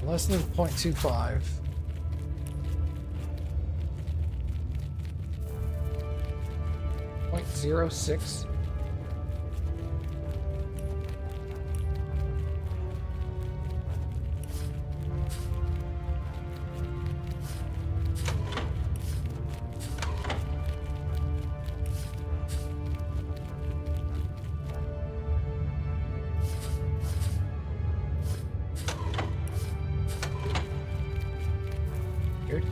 Less than 0.25. .06. Weird.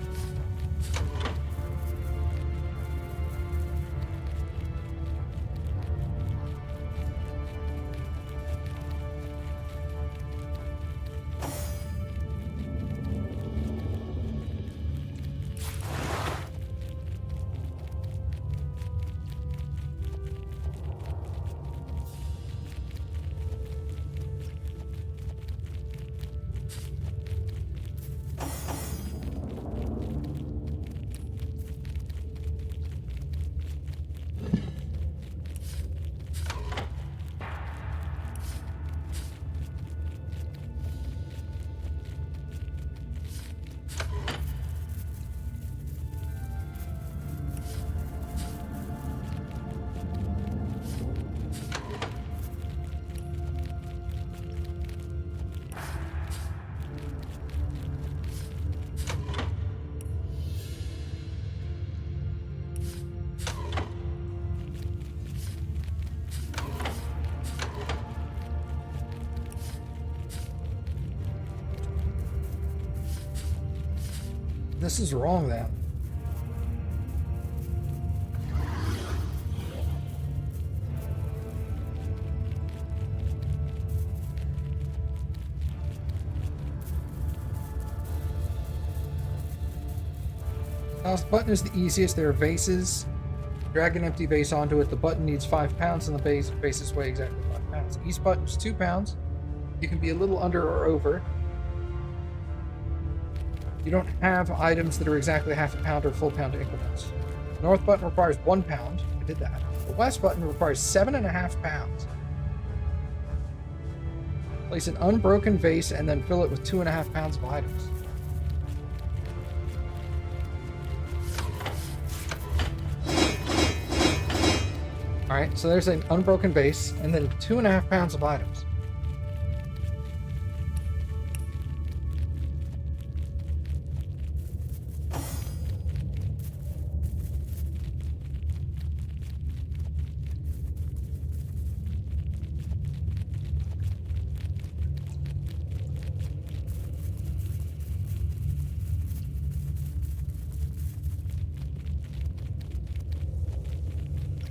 This is wrong then. Mouse button is the easiest. There are vases. Drag an empty vase onto it. The button needs 5 pounds and the vases weigh exactly 5 pounds. Each button is 2 pounds. You can be a little under or over. You don't have items that are exactly half a pound or full pound increments. The north button requires 1 pound. I did that. The west button requires 7.5 pounds. Place an unbroken vase and then fill it with 2.5 pounds of items. Alright, so there's an unbroken vase and then 2.5 pounds of items.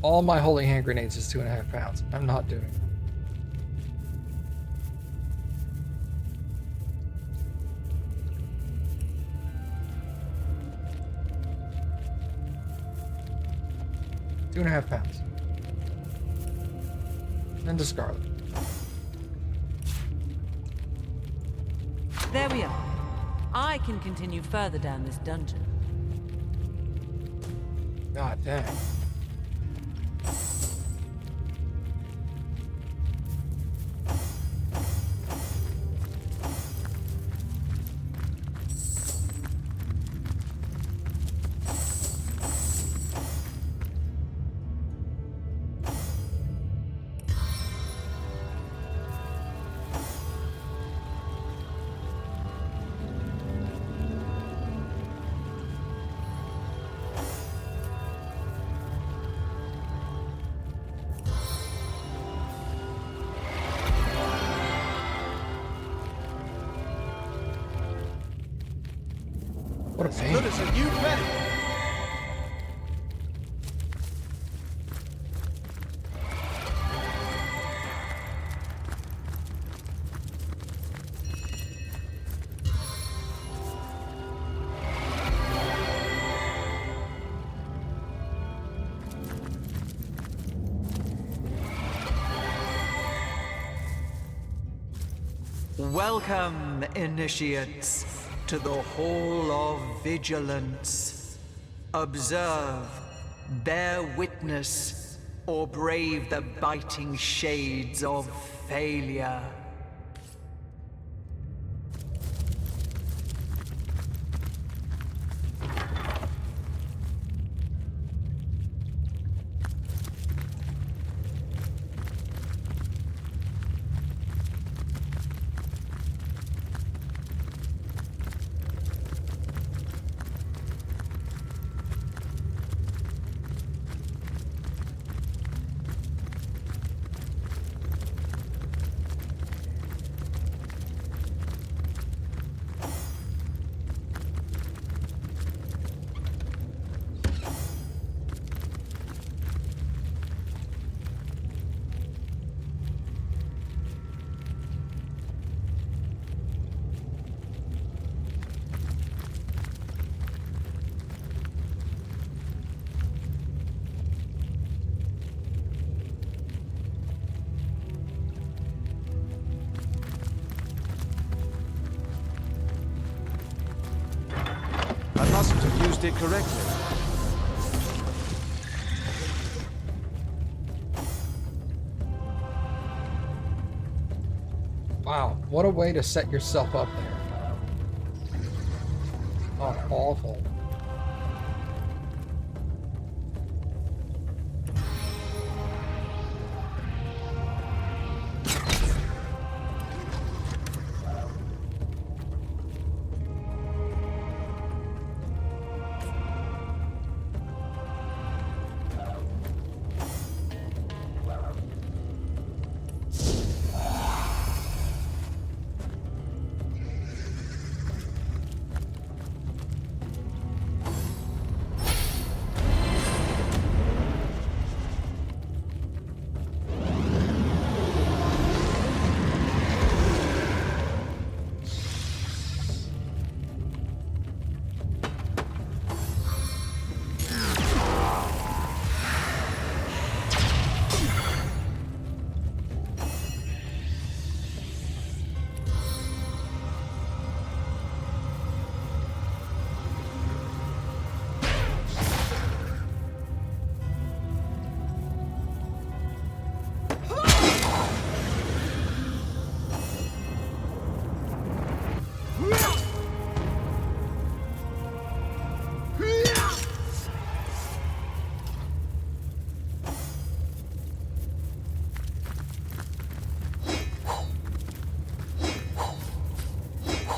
All my holy hand grenades is 2.5 pounds. I'm not doing it. Two and a half pounds. And to Scarlet. There we are. I can continue further down this dungeon. God dang. What a pain. Good as a new penny. Welcome, initiates, to the Hall of Vigilance. Observe, bear witness, or brave the biting shades of failure. must have used it correctly. Wow, what a way to set yourself up there. Oh, awful.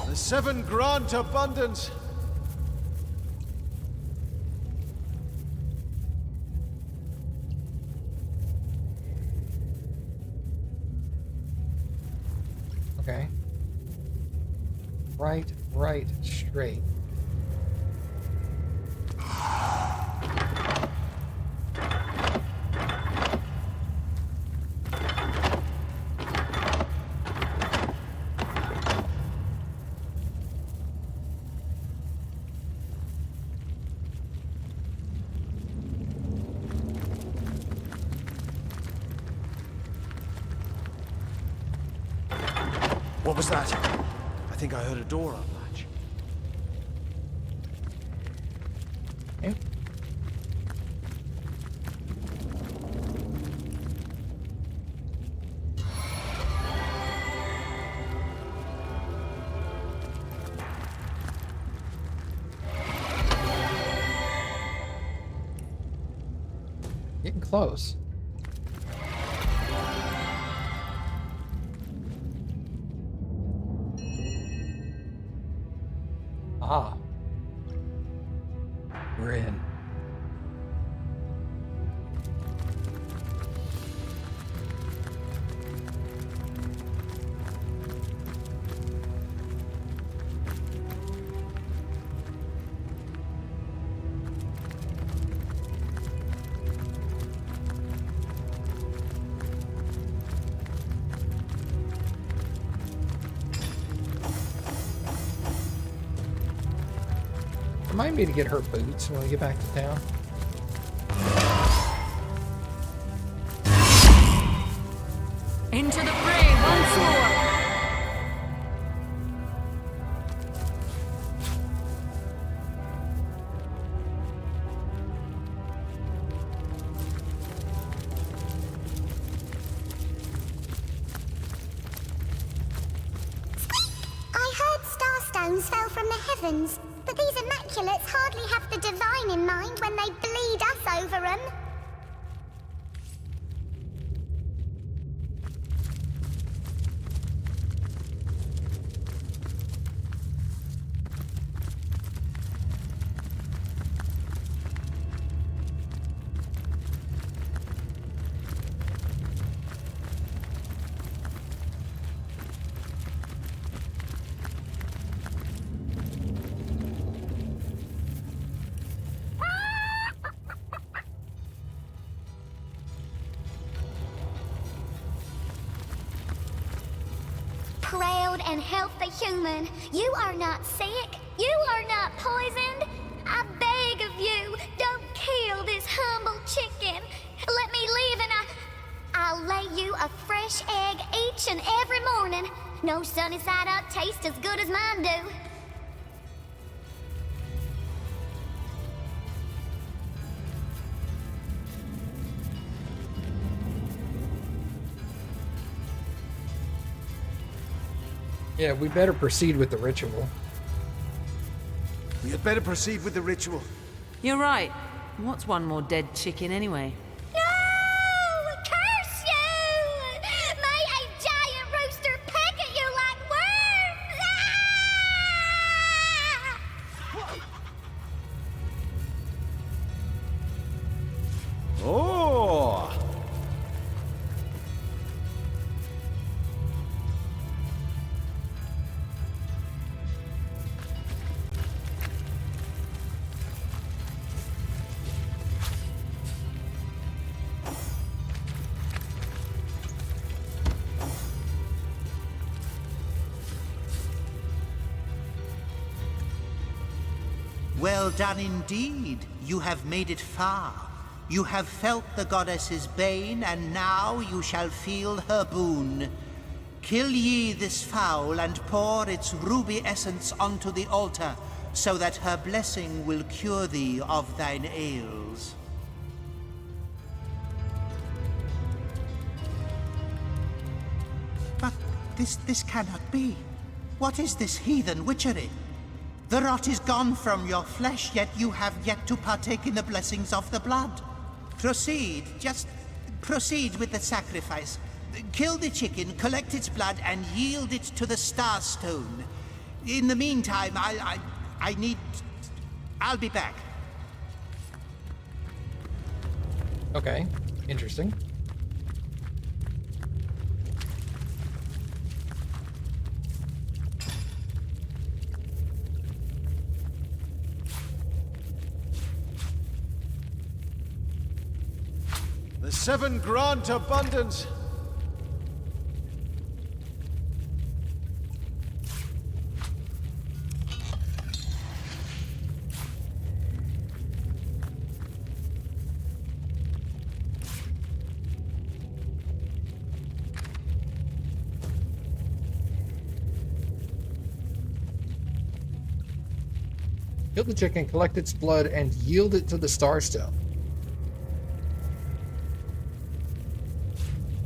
The seven grant abundance. Okay. Right, straight. What was that? I think I heard a door unlatch. Okay. Getting close. Ah. We're in. Remind me to get her boots when we get back to town. Into the fray once more! I heard starstones fell from the heavens, but these Immaculates hardly have the divine in mind when they bleed us over them. Proud and healthy human, you are not sick, you are not poisoned. I beg of you, don't kill this humble chicken. Let me live and I'll lay you a fresh egg each and every morning. No sunny side up tastes as good as mine do. Yeah, we better proceed with the ritual. We had better proceed with the ritual. You're right. What's one more dead chicken anyway? No! Curse you! May a giant rooster peck at you like worms! Ah! Oh! Well done indeed. You have made it far. You have felt the goddess's bane, and now you shall feel her boon. Kill ye this fowl and pour its ruby essence onto the altar, so that her blessing will cure thee of thine ails. But this cannot be. What is this heathen witchery? The rot is gone from your flesh, yet you have yet to partake in the blessings of the blood. Proceed, just proceed with the sacrifice. Kill the chicken, collect its blood, and yield it to the Star Stone. In the meantime, I'll be back. Okay, interesting. The seven grant abundance. Kill the chicken, collect its blood, and yield it to the Starstone.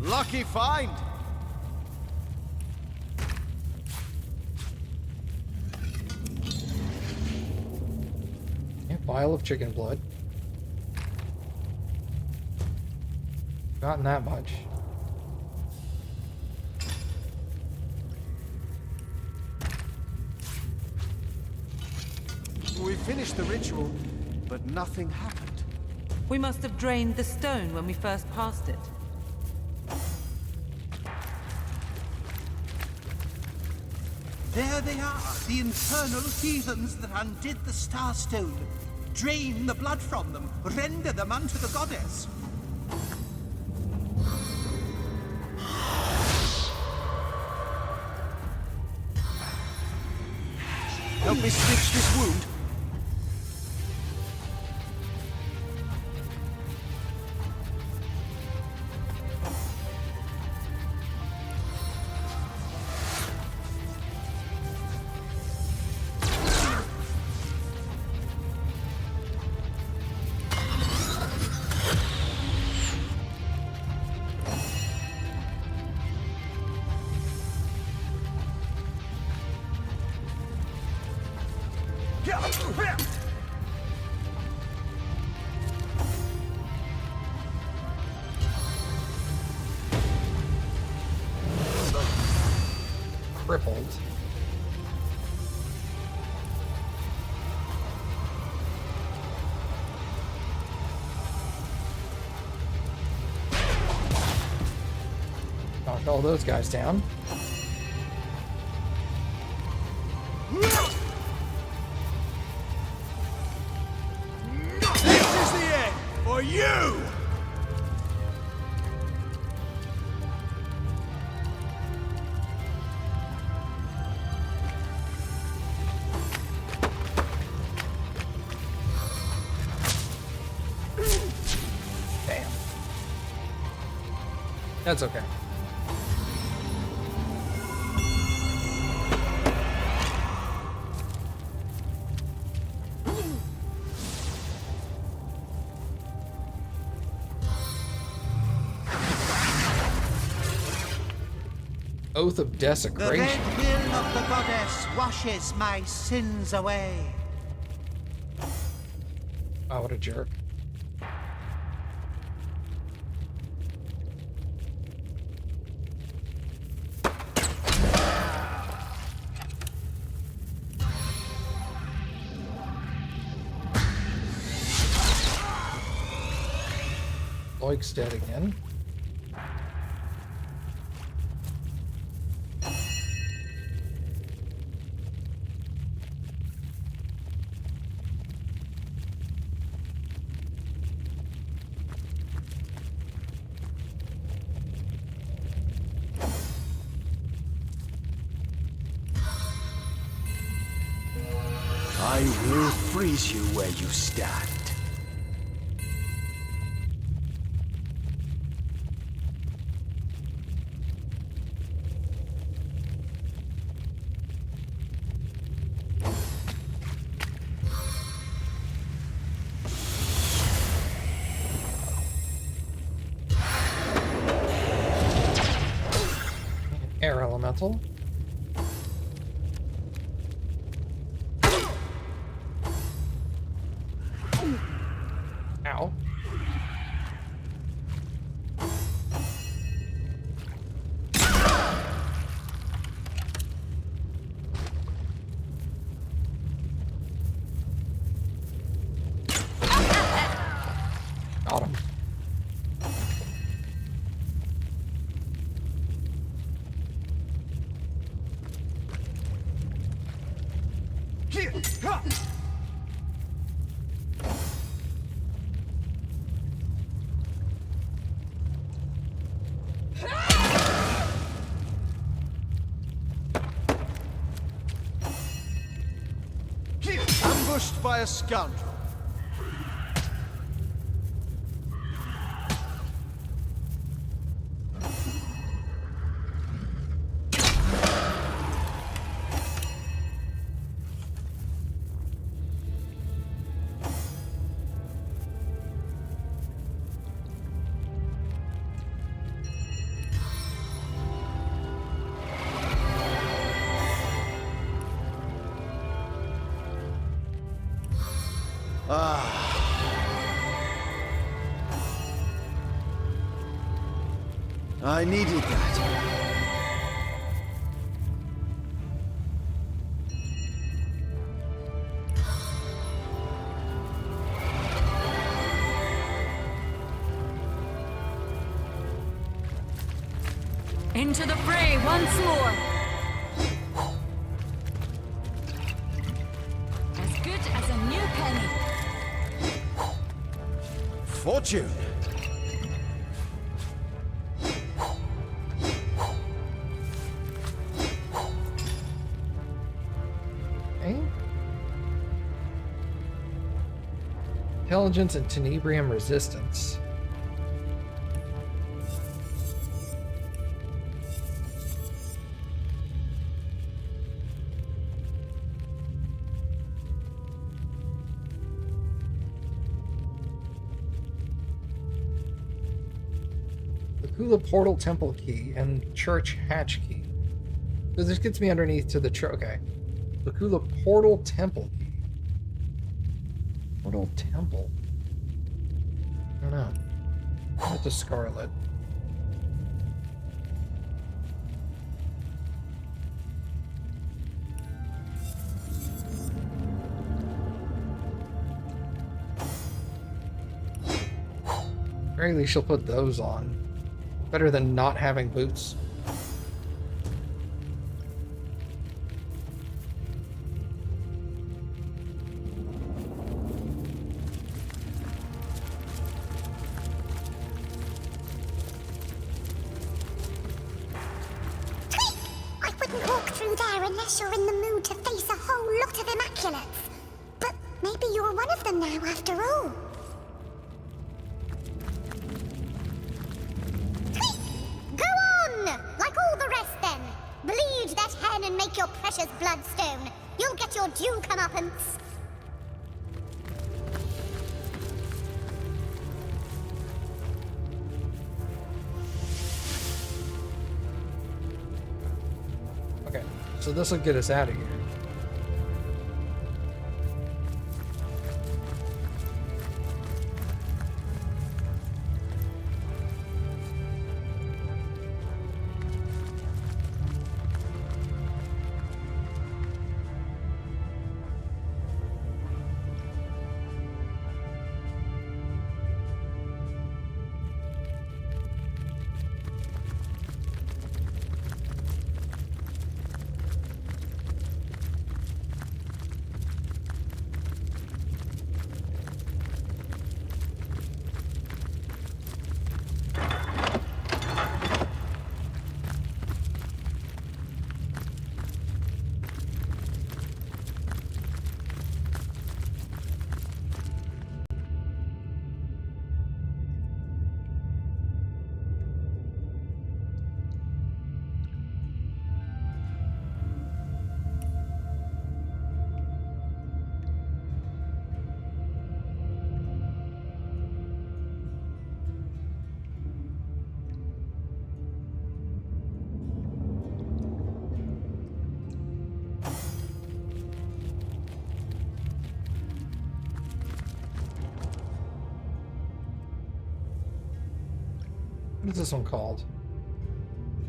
Lucky find. Yeah, vial of chicken blood. Gotten that much. We finished the ritual, but nothing happened. We must have drained the stone when we first passed it. There they are, the infernal heathens that undid the Starstone. Drain the blood from them, render them unto the goddess. Help me stitch this wound. Crippled. Knocked all those guys down. This is the end for you! Damn. That's okay. Oath of The Desecration. red will of the goddess washes my sins away. Oh, what a jerk. Loik's dead again. I will freeze you where you stand. Air elemental. Ow. Got him. Ambushed by a scoundrel. I needed that. Into the fray once more. As good as a new penny. Fortune. Okay. Intelligence and tenebrium resistance. The Kula Portal Temple Key and Church Hatch Key. So this gets me underneath to the okay. The Kula Portal Temple Key. Portal Temple. I don't know. That's a Scarlet. Very least she'll put those on. Better than not having boots. I wouldn't walk through there unless you're in the mood to face a whole lot of immaculates. But maybe you're one of them now, after all. Go on! Like all the rest, then. Bleed that hen and make your precious bloodstone. You'll get your due comeuppance. So this will get us out of here. What is this one called?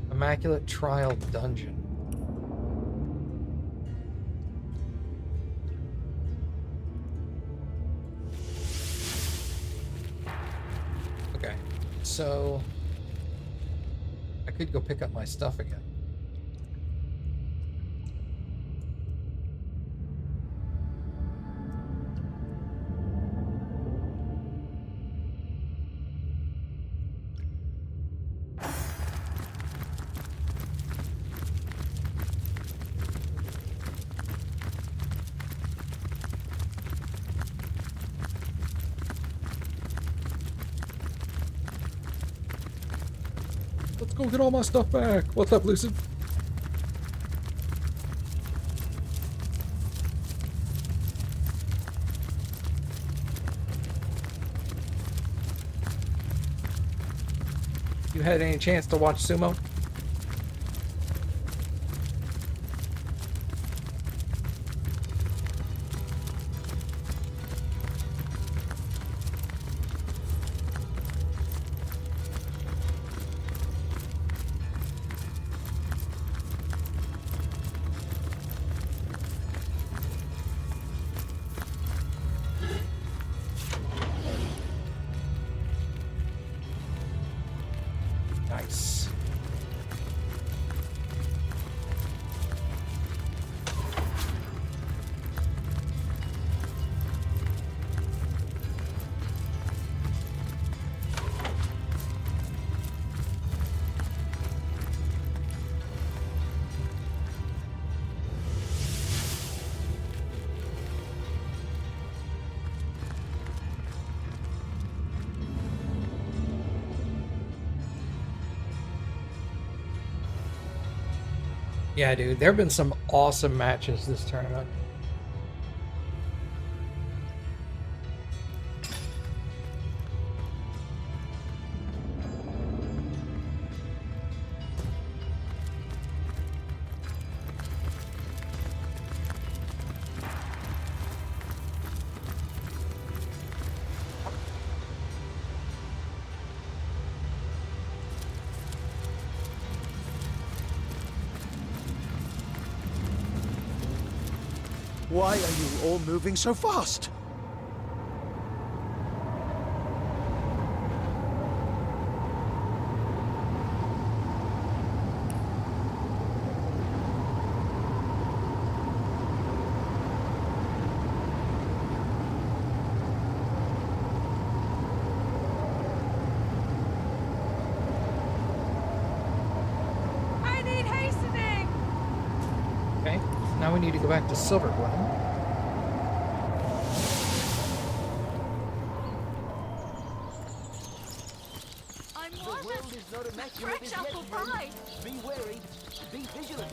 Immaculate Trial Dungeon. Okay, so I could go pick up my stuff again. Let's go get all my stuff back. What's up, Lucid? You had any chance to watch sumo? Nice. Yeah, dude, there have been some awesome matches this tournament. Why are you all moving so fast? I need hastening! Okay, now we need to go back to Silver Glen. I'm fresh apple pie. Be wary, be vigilant.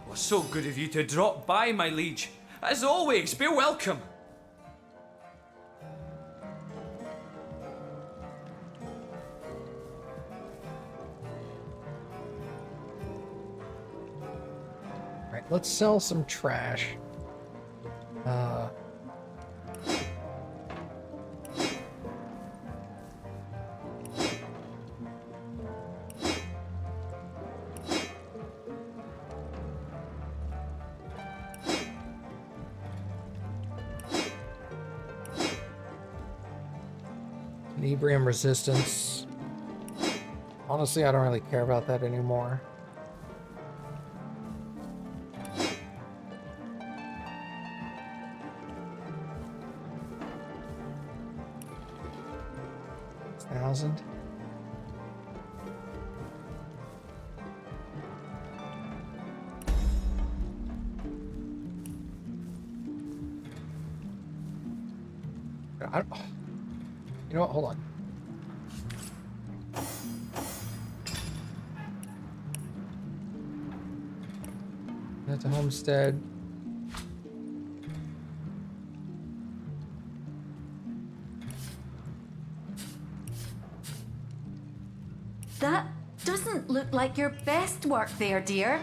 Well, so good of you to drop by, my liege. As always, be welcome. Let's sell some trash. Uh, Inebrium resistance. Honestly, I don't really care about that anymore. $1,000. You know what? Hold on. That's a homestead. That doesn't look like your best work there, dear.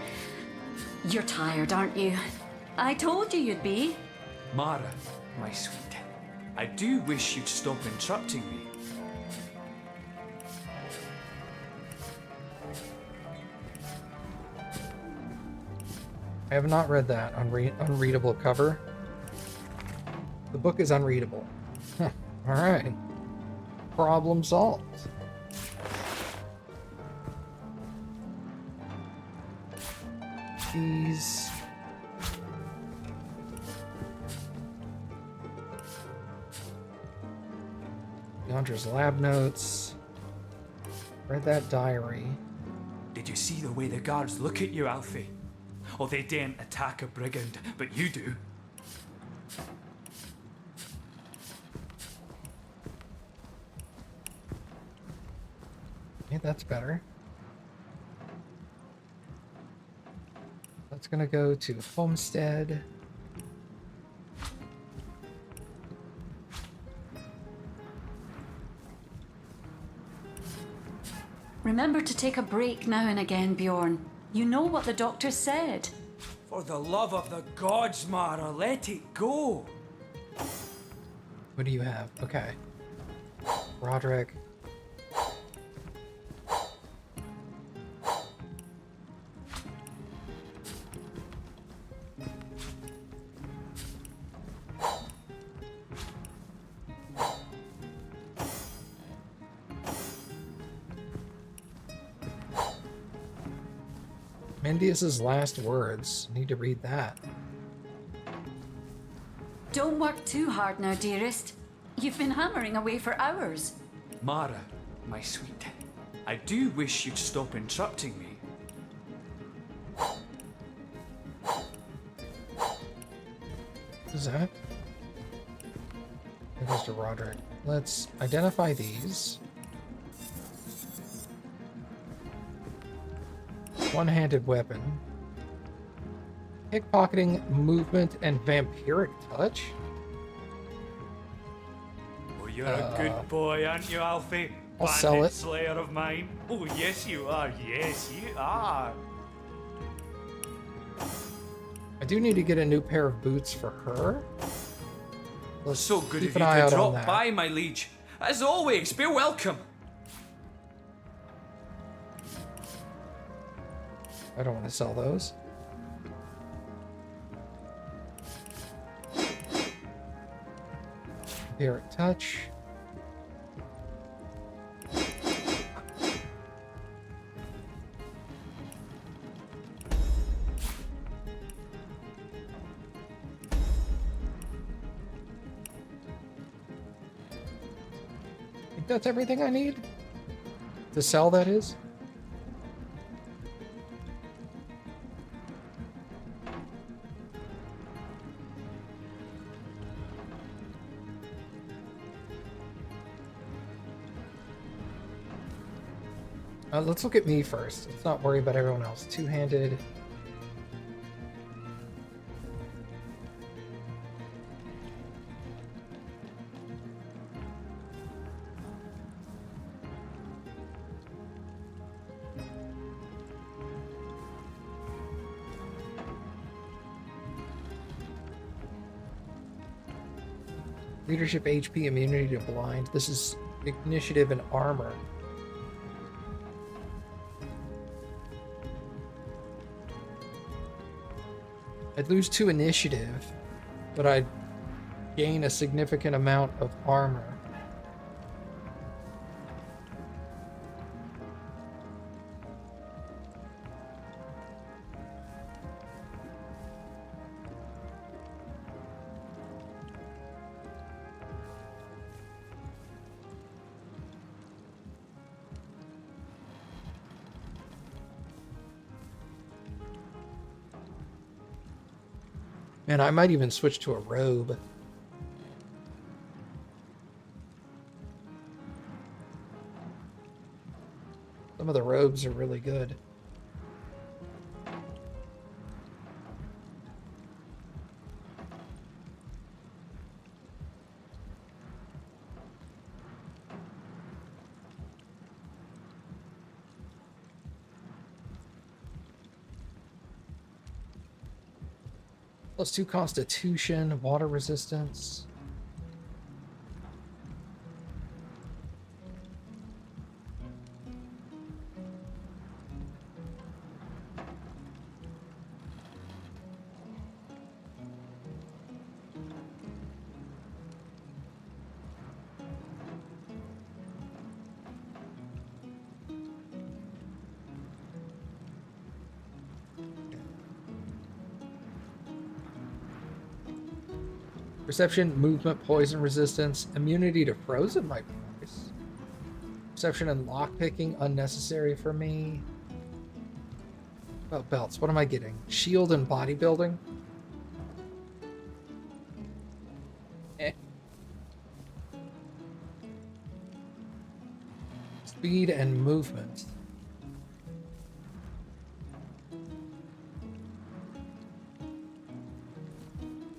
You're tired, aren't you? I told you you'd be. Mara, my sweet, I do wish you'd stop interrupting me. I have not read that unreadable cover. The book is unreadable. All right. Problem solved. These. Yandra's lab notes. Read that diary. Did you see the way the guards look at you, Alfie? Oh, they daren't attack a brigand, but you do. Okay, that's better. That's gonna go to Homestead. Remember to take a break now and again, Bjorn. You know what the doctor said. For the love of the gods, Mara, let it go. What do you have? Okay. Roderick. Mendius's last words. Need to read that. Don't work too hard now, dearest. You've been hammering away for hours. Mara, my sweet, I do wish you'd stop interrupting me. What is that? It goes to Roderick. Let's identify these. One-handed weapon. Pickpocketing, movement, and vampiric touch? Oh, you're a good boy, aren't you, Alfie? I'll sell it. Slayer of mine. Oh, yes, you are. Yes, you are. I do need to get a new pair of boots for her. Let's So good keep of an you eye to out on drop that. by, my liege. As always, be welcome. I don't want to sell those. Vampiric touch. I think that's everything I need to sell, that is. Let's look at me first. Let's not worry about everyone else. Two-handed. Leadership, HP, immunity to blind. This is initiative and armor. I'd lose 2 initiative, but I'd gain a significant amount of armor. Man, I might even switch to a robe. Some of the robes are really good. +2 constitution, water resistance. Perception, movement, poison resistance, immunity to frozen might be nice. Perception and lockpicking, unnecessary for me. Oh, belts, what am I getting? Shield and bodybuilding? Eh. Speed and movement.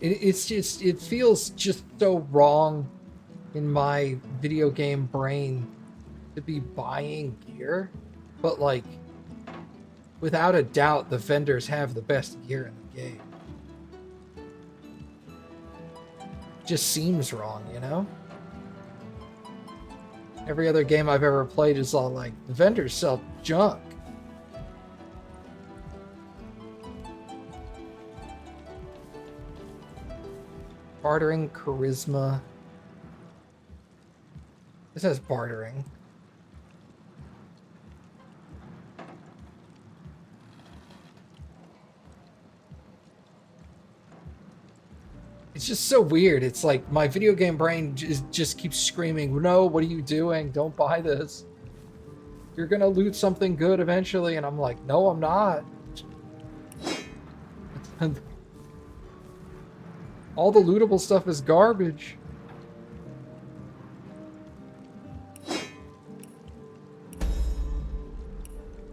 It feels just so wrong in my video game brain to be buying gear, but like, without a doubt, the vendors have the best gear in the game. Just seems wrong, you know? Every other game I've ever played is all like, the vendors sell junk. Bartering, charisma. This has bartering. It's just so weird. It's like my video game brain just keeps screaming, no, what are you doing? Don't buy this. You're gonna loot something good eventually. And I'm like, no, I'm not. All the lootable stuff is garbage.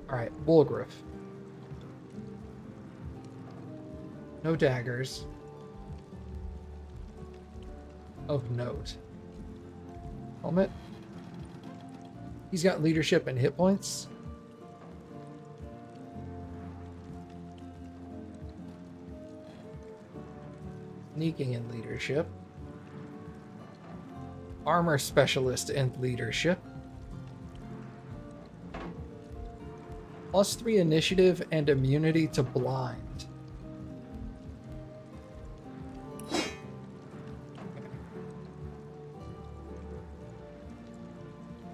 Alright, Bulgriff. No daggers. Of note. Helmet. He's got leadership and hit points. Sneaking and leadership. Armor specialist and leadership. +3 initiative and immunity to blind.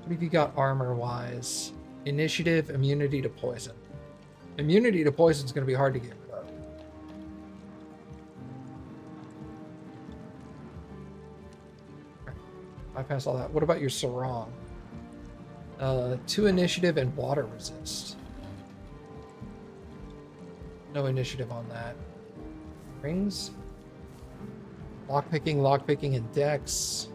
What have you got armor-wise? Initiative, immunity to poison. Immunity to poison is going to be hard to get rid of. Bypass all that. What about your sarong? 2 initiative and water resist. No initiative on that. Rings. Lockpicking, and dex.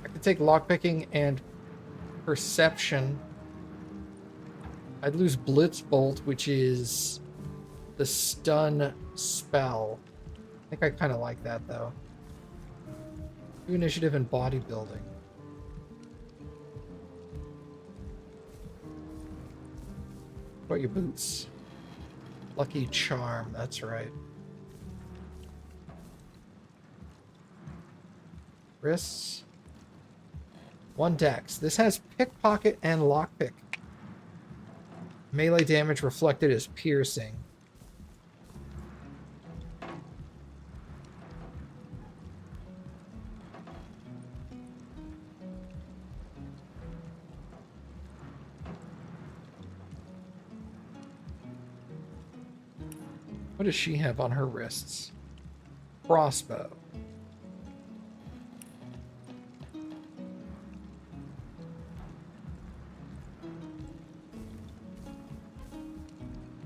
I could take lockpicking and perception. I'd lose Blitzbolt, which is the stun spell. I think I kind of like that, though. 2 initiative and bodybuilding. What about your boots? Lucky charm, that's right. Wrists. 1 dex. This has pickpocket and lockpick. Melee damage reflected as piercing. What does she have on her wrists? Crossbow.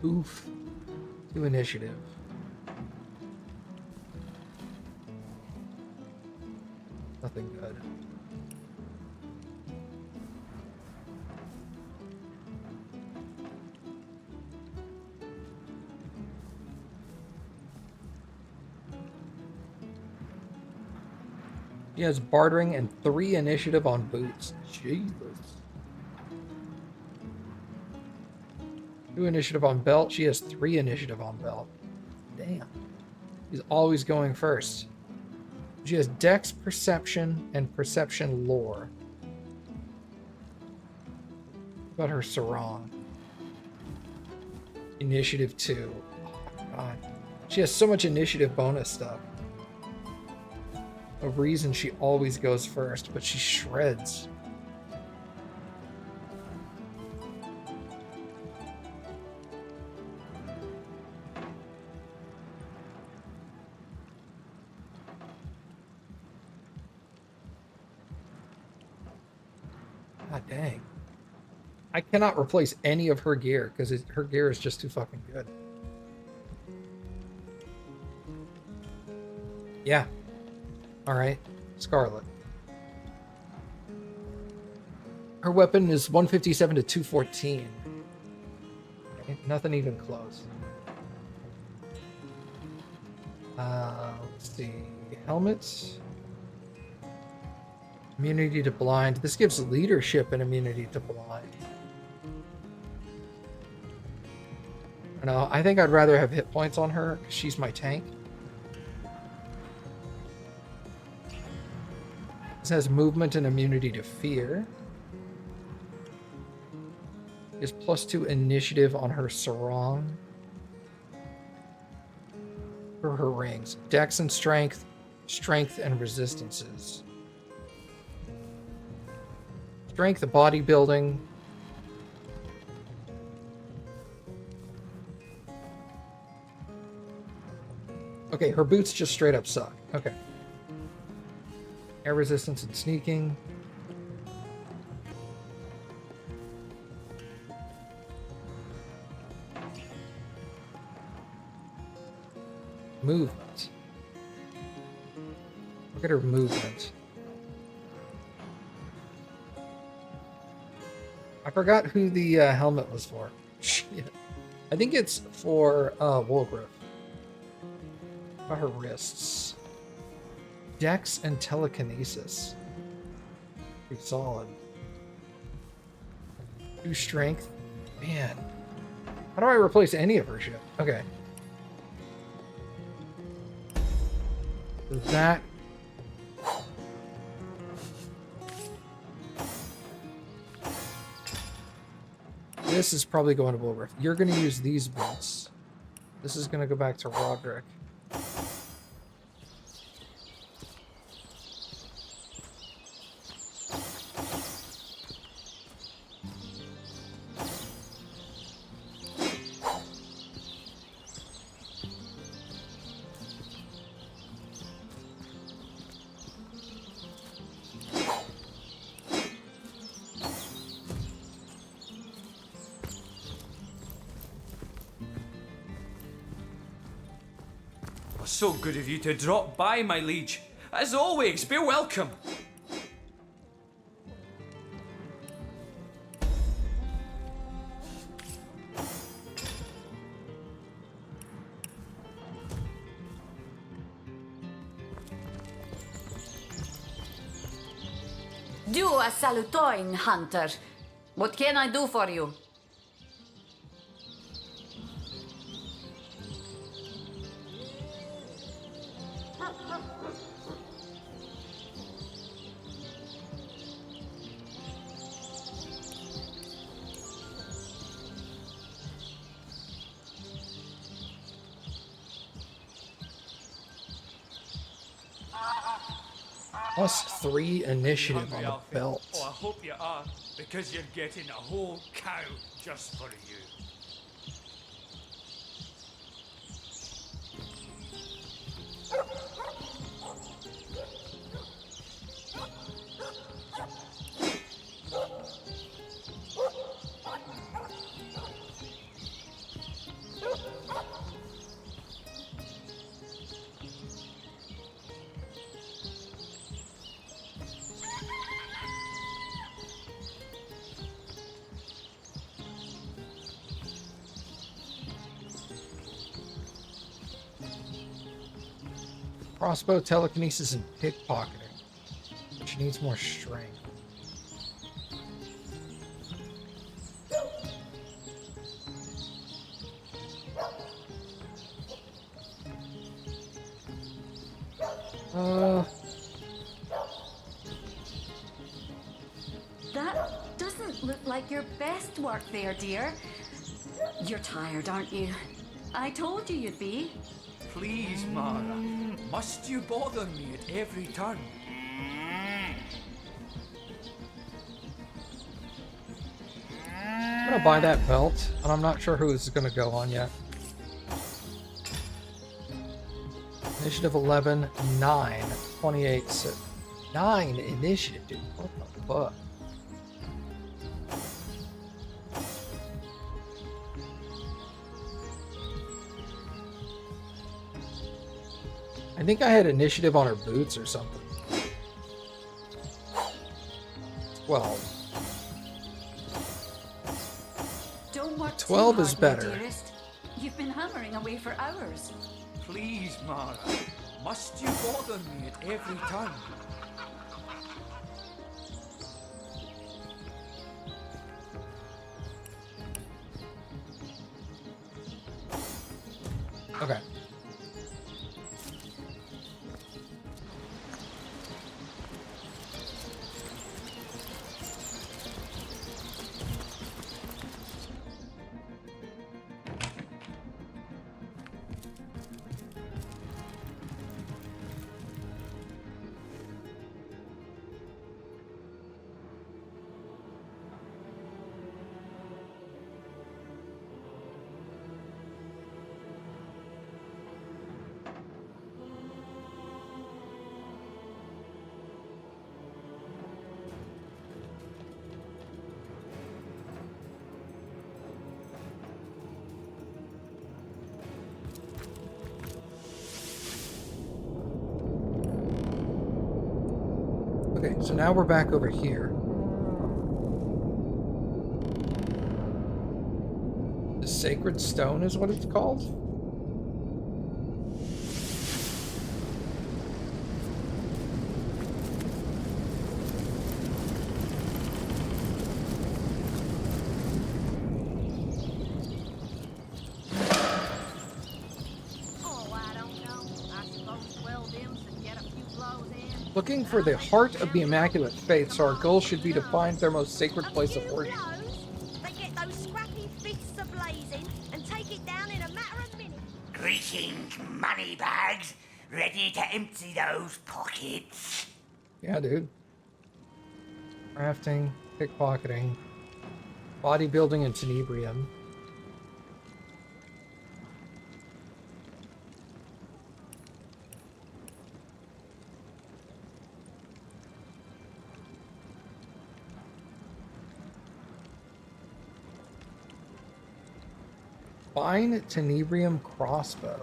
Oof. 2 initiative. Nothing good. He has bartering and 3 initiative on boots. Jesus. 2 initiative on belt. She has 3 initiative on belt. Damn. He's always going first. She has dex, perception, and perception lore. What about her sarong? Initiative 2. Oh, God. She has so much initiative bonus stuff. A reason she always goes first, but she shreds. God dang. I cannot replace any of her gear because her gear is just too fucking good. Yeah. Alright. Scarlet. Her weapon is 157 to 214. Okay, nothing even close. Let's see. Helmets. Immunity to blind. This gives leadership and immunity to blind. I don't know. I think I'd rather have hit points on her because she's my tank. This has movement and immunity to fear. Is +2 initiative on her sarong. For her rings. Dex and strength. Strength and resistances. Strength, bodybuilding. Okay, her boots just straight up suck. Okay. Air resistance and sneaking. Movement. Look at her movement. I forgot who the helmet was for. Shit. I think it's for Woolgrove. About her wrists. Dex and telekinesis. Pretty solid. 2 strength. Man. How do I replace any of her shit? Okay. That. This is probably going to Woolgrove. You're going to use these boots. This is going to go back to Roderick. So good of you to drop by, my liege. As always, be welcome. Do a salutoin, Hunter. What can I do for you? +3 initiative on Hungry, the Alfie? belt. Oh, I hope you are, because you're getting a whole cow just for you. Crossbow, telekinesis, and pickpocketing, which needs more strength. That doesn't look like your best work there, dear. You're tired, aren't you? I told you you'd be. Please, Mara, must you bother me at every turn? I'm gonna buy that belt, and I'm not sure who it's gonna go on yet. Initiative 11, 9, 28, 9 initiative, dude. What the fuck? I think I had initiative on her boots or something. 12. Don't work 12 too is hard, my better. dearest. You've been hammering away for hours. Please, Mara, must you bother me at every turn? Okay. Okay, so now we're back over here. The Sacred Stone is what it's called? Oh, I don't know. I suppose 12 imps and get a few blows in. Looking for the heart of the Immaculate Faith, so our goal should be to find their most sacred place of A few worship. blows, they get those scrappy fists a-blazing and take it down in a matter of minutes. Greetings, moneybags. Ready to empty those pockets? Yeah, dude. Crafting, pickpocketing, bodybuilding, and tenebrium. Fine tenebrium crossbow.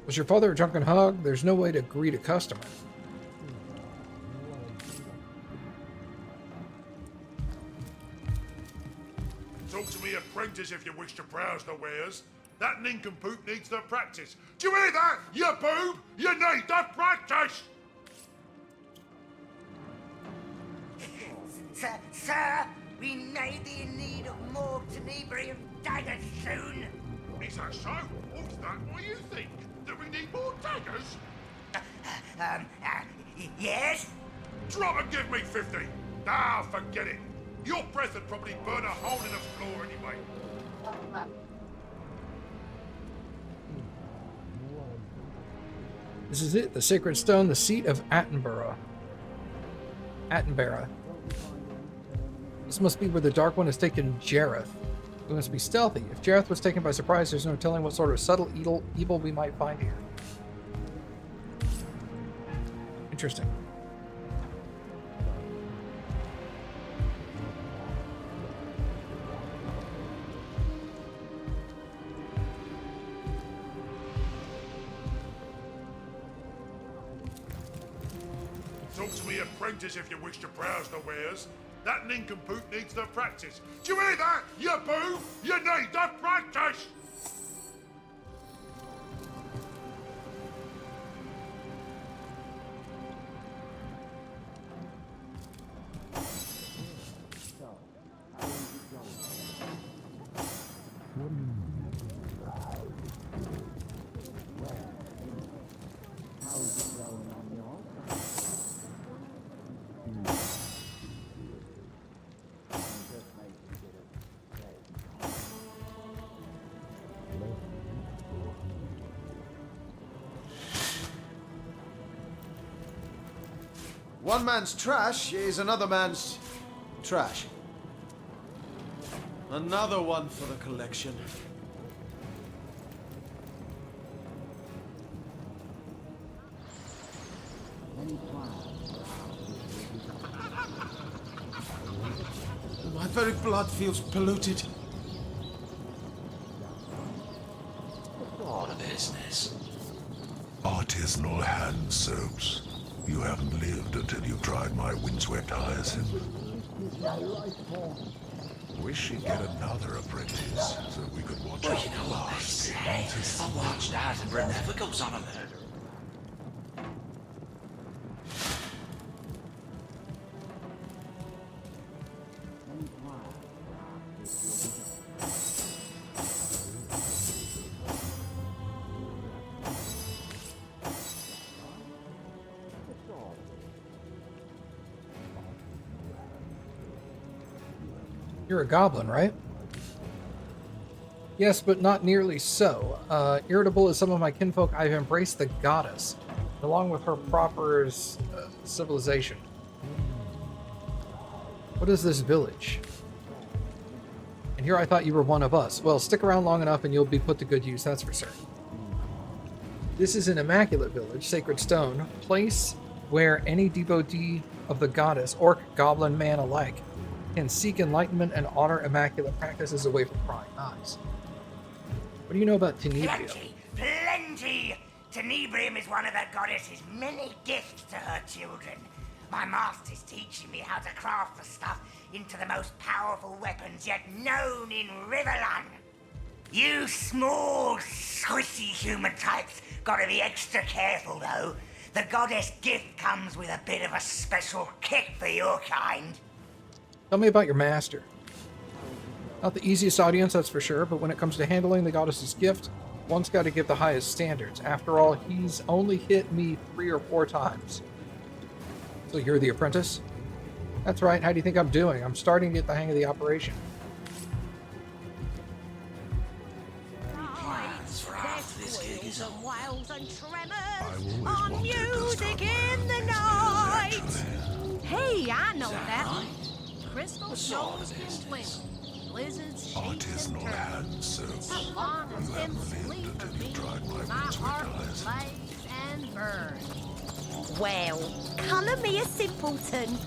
Was your father a drunken hog? There's no way to greet a customer. Talk to me, apprentice, if you wish to browse the wares. That nincompoop needs the practice. Do you hear that, you boob? You need the practice! Sir, we may be in need of more tenebrium daggers soon. Is that so? Or is that what you think? That we need more daggers? Yes? Drop and give me 50. Ah, forget it. Your breath would probably burn a hole in the floor anyway. This is it, the sacred stone, the seat of Attenborough. This must be where the Dark One has taken Jareth. We must be stealthy. If Jareth was taken by surprise, there's no telling what sort of subtle evil we might find here. Interesting. Talk to me, apprentice, if you wish to browse the wares. That nincompoop needs the practice. Do you hear that, you boob? You need the practice! One man's trash is another man's trash. Another one for the collection. My very blood feels polluted. What a business. Artisanal hand soaps. You haven't lived until you've tried my windswept hyacinth. Wish she'd get another apprentice so we could watch Well, it you know what they last. say. A watched Attenborough never goes on a murder. You're a goblin, right? Yes, but not nearly so. Irritable as some of my kinfolk, I've embraced the goddess, along with her proper civilization. What is this village? And here I thought you were one of us. Well, stick around long enough and you'll be put to good use, that's for certain. This is an immaculate village, sacred stone, place where any devotee of the goddess, orc, goblin, man alike, can seek enlightenment and honor immaculate practices away from prying eyes. What do you know about Tenebrium? Plenty! Tenebrium is one of the goddess's many gifts to her children. My master's teaching me how to craft the stuff into the most powerful weapons yet known in Riverland. You small, squishy human types gotta be extra careful, though. The goddess gift comes with a bit of a special kick for your kind. Tell me about your master. Not the easiest audience, that's for sure, but when it comes to handling the goddess's gift, one's got to give the highest standards. After all, he's only hit me 3 or 4 times. So you're the apprentice? That's right, how do you think I'm doing? I'm starting to get the hang of the operation. Plans for after this gig is over. Wails and tremors always on wanted to music start in the my night. actually. Hey, I know Is that that right? one. Crystal What sort of snows and business? twinkles, blizzards, shakes and Artisanal turns. hand soaps. As long as You them haven't sleep lived for until me, you've tried my my windswept heart will hyacinth. blaze and burn. Well, colour me a simpleton.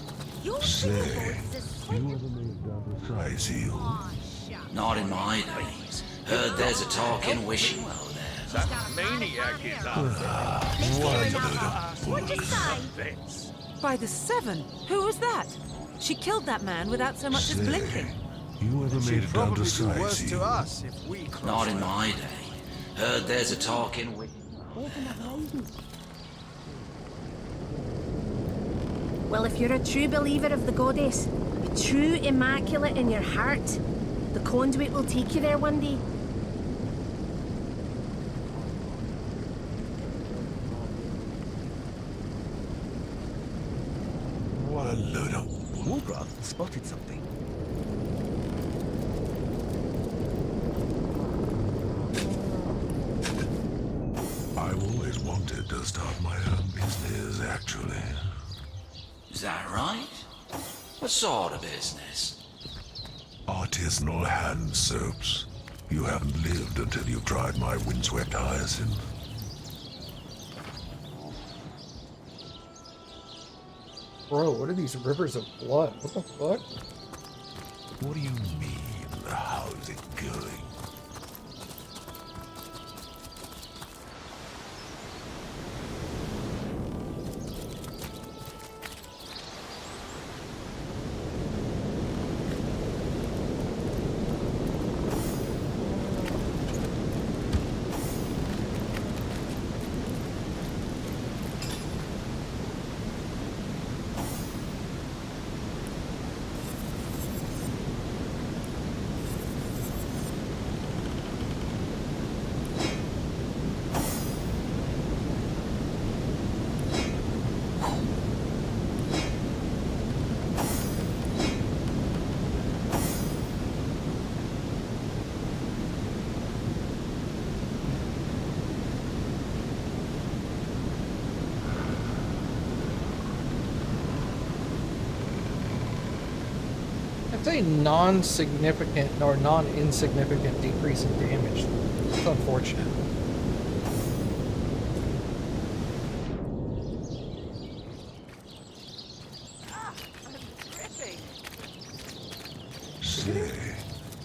Your Say, voice is sweet. you ever made double size heel? Aw, shut Not in my days. Heard there's a talking wishing well there. That maniac is out What'd you say? By the seven, who was that? She killed that man without so much as blinking. You ever made it down to sight? To us if we Not in my day. Heard there's a talking with. Well, if you're a true believer of the goddess, a true immaculate in your heart, the conduit will take you there one day. What a load of... Wargrave spotted something. I've always wanted to start my own business, actually. Is that right? What sort of business? Artisanal hand soaps. You haven't lived until you've tried my windswept hyacinth. Bro, what are these rivers of blood? What the fuck? What do you mean? How's it going? It's a non-significant or non-insignificant decrease in damage. It's unfortunate. Say,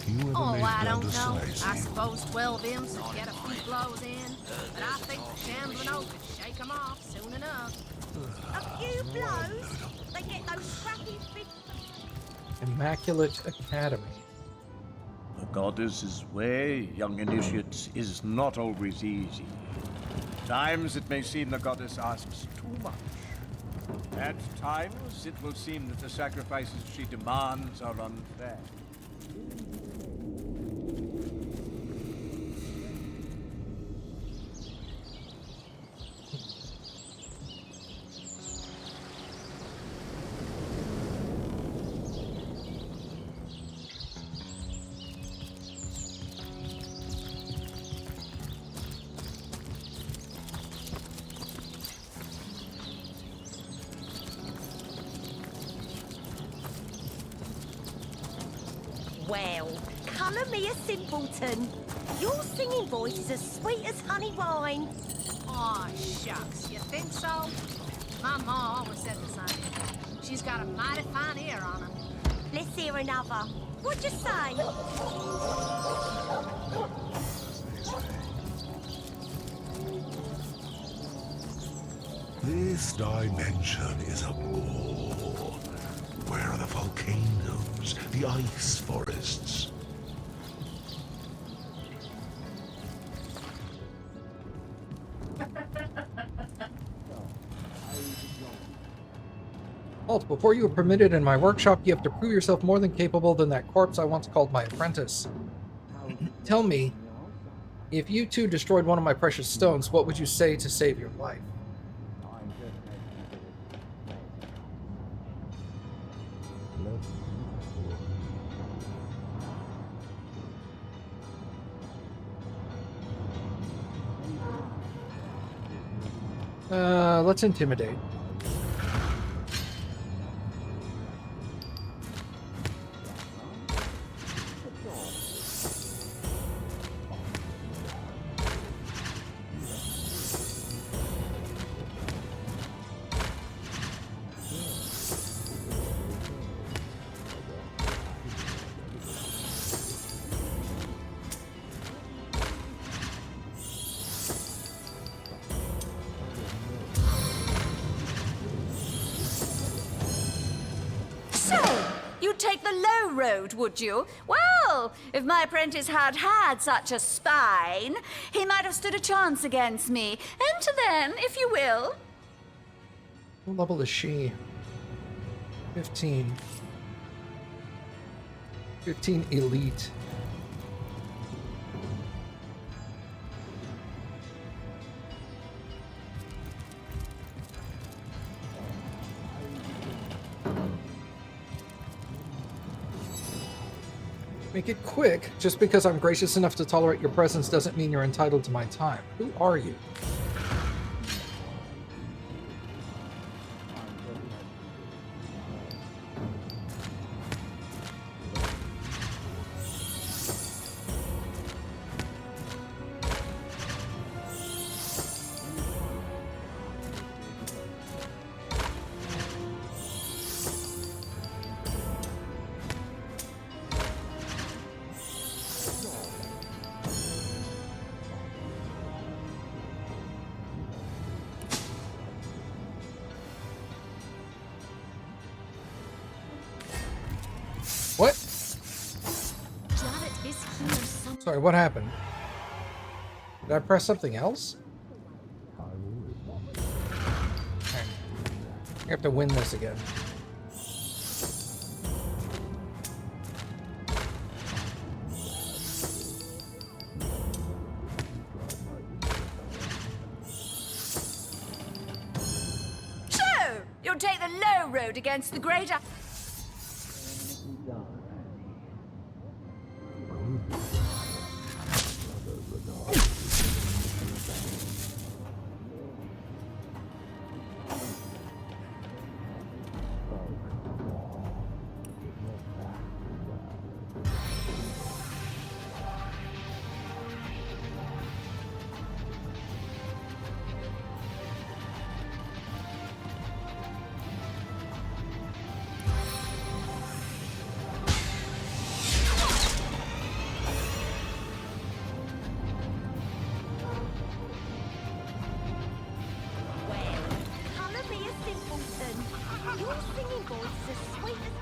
you ever Oh, made I it down don't to know. sight? I suppose 12 imps would get a few blows in, but I think the shambling oak could shake 'em off soon enough. A few blows? They get those scrappy bits. Immaculate Academy. The goddess's way, young initiates, is not always easy. Times it may seem the goddess asks too much. At times it will seem that the sacrifices she demands are unfair. Well, colour me a simpleton. Your singing voice is as sweet as honey wine. Aw, shucks, you think so? My ma always said the same. She's got a mighty fine ear on her. Let's hear another. What'd you say? This dimension is a bore. Where are the volcanoes, the ice forests? Halt, before you are permitted in my workshop, you have to prove yourself more than capable than that corpse I once called my apprentice. Tell me, if you too destroyed one of my precious stones, what would you say to save your life? Let's intimidate. you'd take the low road, would you? Well, if my apprentice had had such a spine, he might have stood a chance against me. Enter then, if you will. What level is she? 15. 15 elite. Make it quick. Just because I'm gracious enough to tolerate your presence doesn't mean you're entitled to my time. Who are you? What? Janet is here somewhere. Sorry, what happened? Did I press something else? Okay. I have to win this again. So, you'll take the low road against the greater... Colour me a simpleton. Your singing voice is as sweet as...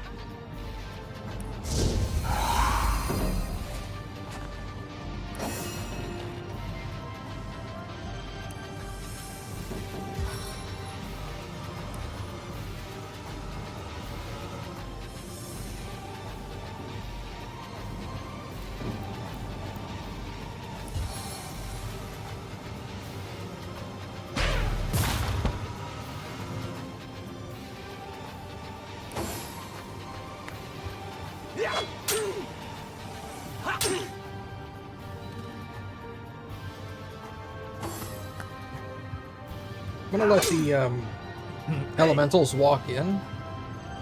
I'm gonna let the elementals walk in,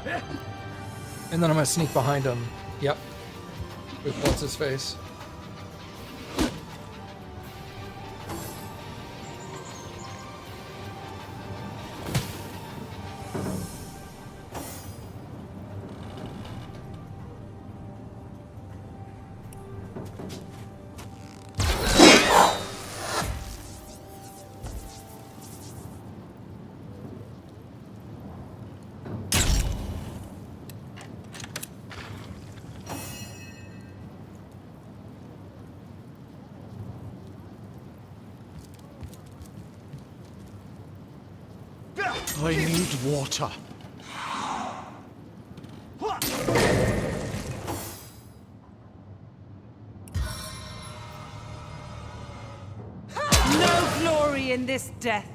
and then I'm gonna sneak behind them. Yep, with what's his face. I need water. No glory in this death.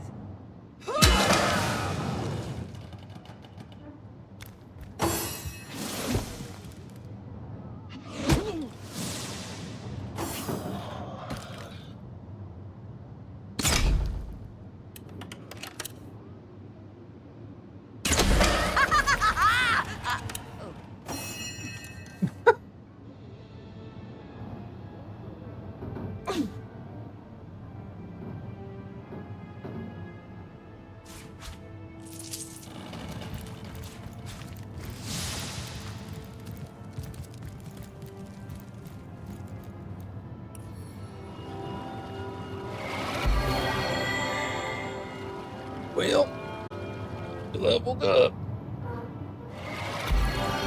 Well, leveled up.